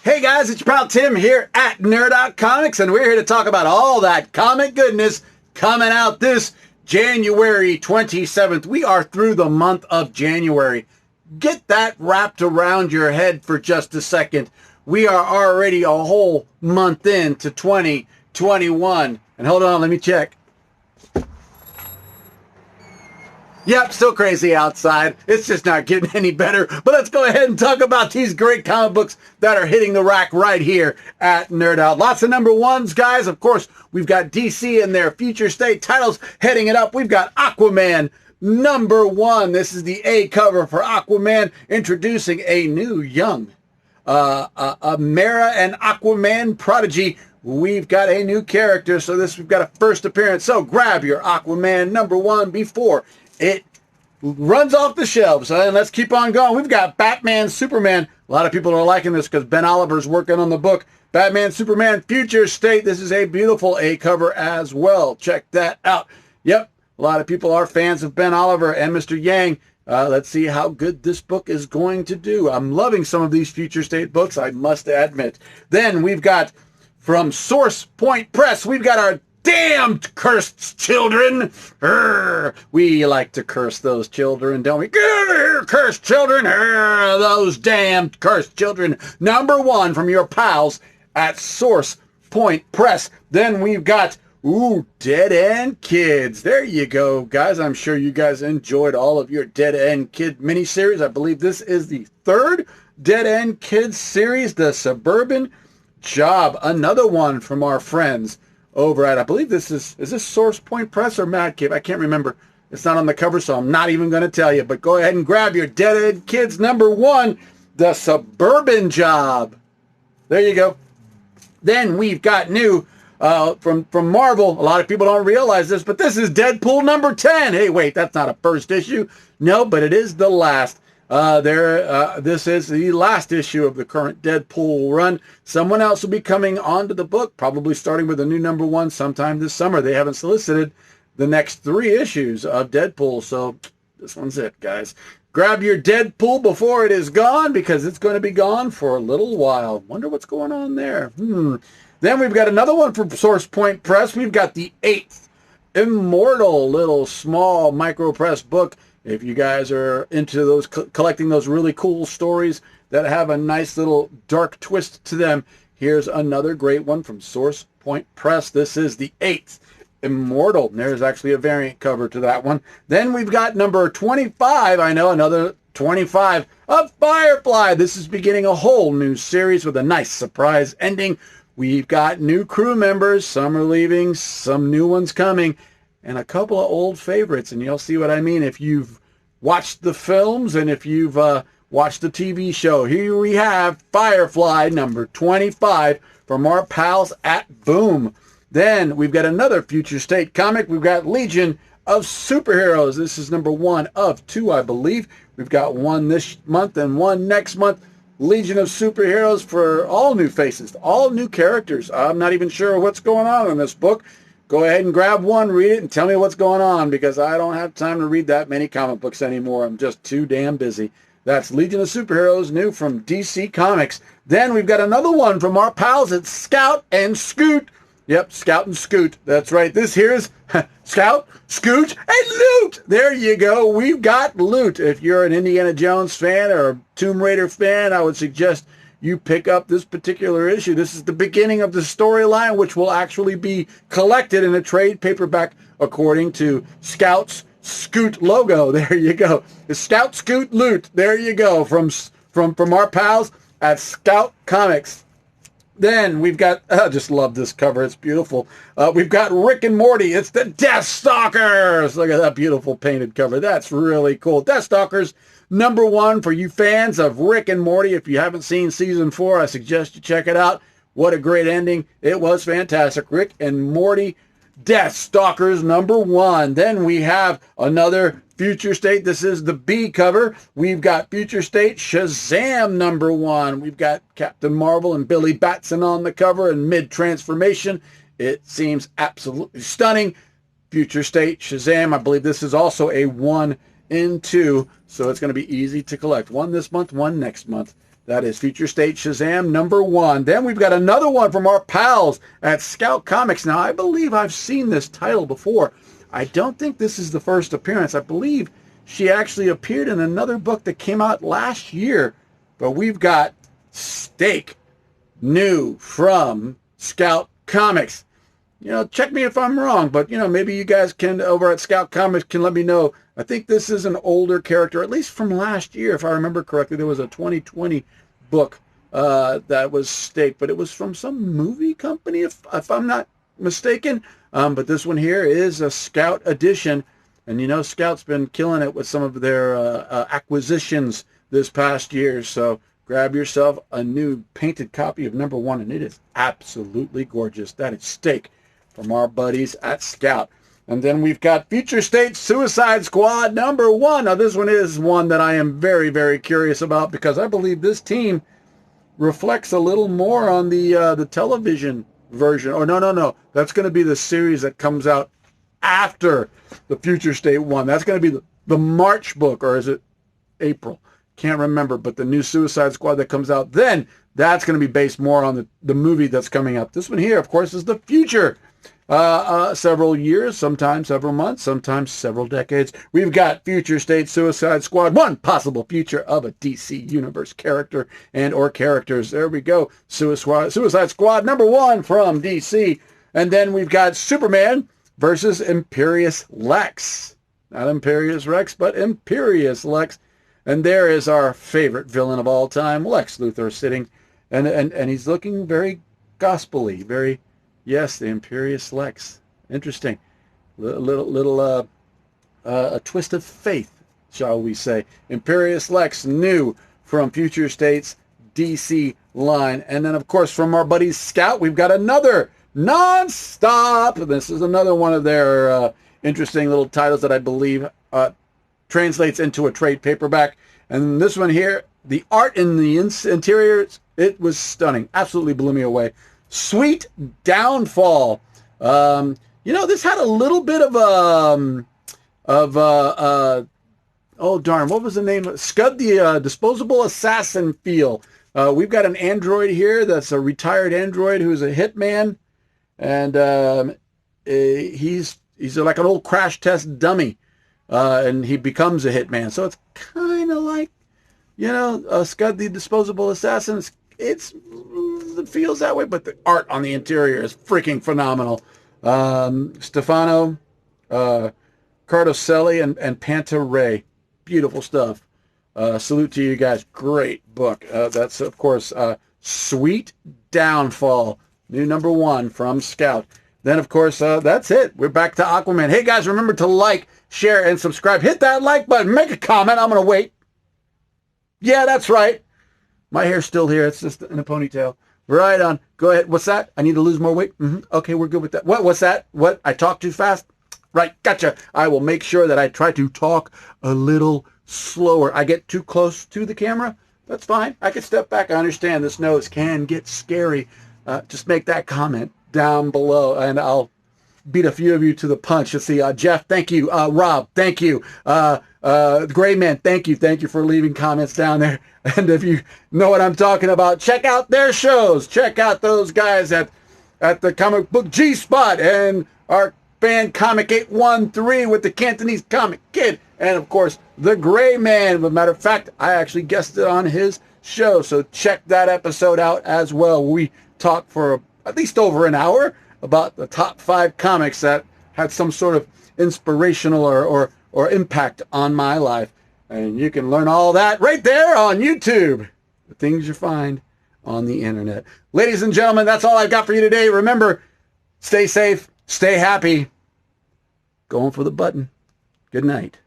Hey guys, it's your pal Tim here at Nerd Out Comics, and we're here to talk about all that comic goodness coming out this January 27th. We are through the month of January. Get that wrapped around your head for just a second. We are already a whole month into 2021. And hold on, let me check. Yep, still crazy outside. It's just not getting any better. But let's go ahead and talk about these great comic books that are hitting the rack right here at Nerd Out. Lots of number ones, guys. Of course, we've got DC and their future state titles heading it up. We've got Aquaman #1. This is the A cover for Aquaman, introducing a new young Mera and Aquaman prodigy. We've got a new character, so we've got a first appearance. So grab your Aquaman #1 before it runs off the shelves. And let's keep on going. We've got Batman, Superman. A lot of people are liking this because Ben Oliver's working on the book. Batman, Superman, Future State. This is a beautiful A cover as well. Check that out. Yep, a lot of people are fans of Ben Oliver and Mr. Yang. Let's see how good this book is going to do. I'm loving some of these Future State books, I must admit. Then we've got from Source Point Press, we've got our damned cursed children. We like to curse those children, don't we? Cursed children. Those damned cursed children. #1 from your pals at Source Point Press. Then we've got, Dead End Kids. There you go, guys. I'm sure you guys enjoyed all of your Dead End Kid miniseries. I believe this is the 3rd Dead End Kids series, The Suburban Job. Another one from our friends over at, I believe this is this Source Point Press or Mad Cave? I can't remember. It's not on the cover, so I'm not even going to tell you. But go ahead and grab your Dead End Kids #1, The Suburban Job. There you go. Then we've got new from Marvel. A lot of people don't realize this, but this is Deadpool #10. Hey, wait, that's not a first issue. No, but it is the last. This is the last issue of the current Deadpool run. Someone else will be coming onto the book, probably starting with a new #1 sometime this summer. They haven't solicited the next 3 issues of Deadpool, so this one's it, guys. Grab your Deadpool before it is gone, because it's going to be gone for a little while. Wonder what's going on there. Then we've got another one from Source Point Press. We've got the 8th Immortal, little small micro press book. If you guys are into those, collecting those really cool stories that have a nice little dark twist to them, here's another great one from Source Point Press. This is the 8th Immortal. There's actually a variant cover to that one. Then we've got number 25. I know, another 25 of Firefly. This is beginning a whole new series with a nice surprise ending. We've got new crew members. Some are leaving, some new ones coming, and a couple of old favorites, and you'll see what I mean if you've watched the films and if you've watched the TV show. Here we have Firefly #25 from our pals at Boom. Then we've got another Future State comic. We've got Legion of Superheroes. This is #1 of 2, I believe. We've got one this month and one next month. Legion of Superheroes for all new faces, all new characters. I'm not even sure what's going on in this book. Go ahead and grab one, read it, and tell me what's going on, because I don't have time to read that many comic books anymore. I'm just too damn busy. That's Legion of Superheroes, new from DC Comics. Then we've got another one from our pals at Scout and Scoot. Yep, Scout and Scoot. That's right. This here's Scout, Scoot, and Loot. There you go. We've got Loot. If you're an Indiana Jones fan or a Tomb Raider fan, I would suggest you pick up this particular issue. This is the beginning of the storyline, which will actually be collected in a trade paperback according to Scout's Scoot logo. There you go. The Scout, Scoot, Loot. There you go. From our pals at Scout Comics. Then we've got, I just love this cover. It's beautiful. We've got Rick and Morty. It's the Deathstalkers. Look at that beautiful painted cover. That's really cool. Deathstalkers #1 for you fans of Rick and Morty. If you haven't seen season 4, I suggest you check it out. What a great ending. It was fantastic. Rick and Morty Deathstalkers #1. Then we have another Future State. This is the B cover. We've got Future State Shazam #1. We've got Captain Marvel and Billy Batson on the cover in mid-transformation. It seems absolutely stunning. Future State Shazam. I believe this is also a 1 in 2, so it's going to be easy to collect. One this month, one next month. That is Future State Shazam #1. Then we've got another one from our pals at Scout Comics. Now, I believe I've seen this title before. I don't think this is the first appearance. I believe she actually appeared in another book that came out last year. But we've got Stake, new from Scout Comics. You know, check me if I'm wrong, but, you know, maybe you guys can, over at Scout Comics, can let me know. I think this is an older character, at least from last year, if I remember correctly. There was a 2020 book that was Stake, but it was from some movie company, if I'm not mistaken. But this one here is a Scout edition. And, you know, Scout's been killing it with some of their acquisitions this past year. So grab yourself a new painted copy of #1, and it is absolutely gorgeous. That is Stake from our buddies at Scout. And then we've got Future State Suicide Squad #1. Now, this one is one that I am very, very curious about, because I believe this team reflects a little more on the television version. Oh, no. That's going to be the series that comes out after the Future State one. That's going to be the March book, or is it April? Can't remember, but the new Suicide Squad that comes out then, that's going to be based more on the movie that's coming up. This one here, of course, is the future. Several years, sometimes several months, sometimes several decades. We've got Future State Suicide Squad, one possible future of a DC Universe character and or characters. There we go. Suicide Squad #1 from DC. And then we've got Superman versus Imperious Lex. Not Imperious Rex, but Imperious Lex. And there is our favorite villain of all time, Lex Luthor, sitting, and he's looking very gospel-y, very, yes, the Imperious Lex. Interesting. A twist of faith, shall we say. Imperious Lex, new from Future State's DC line. And then, of course, from our buddies Scout, we've got another Non-Stop. This is another one of their interesting little titles that I believe translates into a trade paperback. And this one here, the art in the interior, it was stunning. Absolutely blew me away. Sweet Downfall. You know, this had a little bit of oh darn, what was the name? Scud the Disposable Assassin feel. We've got an android here that's a retired android who's a hitman, and he's like an old crash test dummy. And he becomes a hitman. So it's kind of like, you know, Scud the Disposable Assassin. It feels that way, but the art on the interior is freaking phenomenal. Stefano Cardoselli and Panta Ray. Beautiful stuff. Salute to you guys. Great book. That's, of course, Sweet Downfall. New #1 from Scout. Then, of course, that's it. We're back to Aquaman. Hey, guys, remember to like, share, and subscribe. Hit that like button. Make a comment. I'm going to wait. Yeah, that's right. My hair's still here. It's just in a ponytail. Right on. Go ahead. What's that? I need to lose more weight? Okay, we're good with that. What's that? What? I talk too fast? Right. Gotcha. I will make sure that I try to talk a little slower. I get too close to the camera. That's fine. I can step back. I understand this nose can get scary. Just make that comment down below, and I'll beat a few of you to the punch. Let's see, Jeff, thank you. Rob, thank you. Gray Man, thank you. Thank you for leaving comments down there. And if you know what I'm talking about, check out their shows. Check out those guys at the Comic Book G-Spot and our fan Comic 813 with the Cantonese Comic Kid. And, of course, the Gray Man. As a matter of fact, I actually guested on his show, so check that episode out as well. We talked for at least over an hour about the top 5 comics that had some sort of inspirational or impact on my life. And you can learn all that right there on YouTube. The things you find on the internet. Ladies and gentlemen, that's all I've got for you today. Remember, stay safe, stay happy. Going for the button. Good night.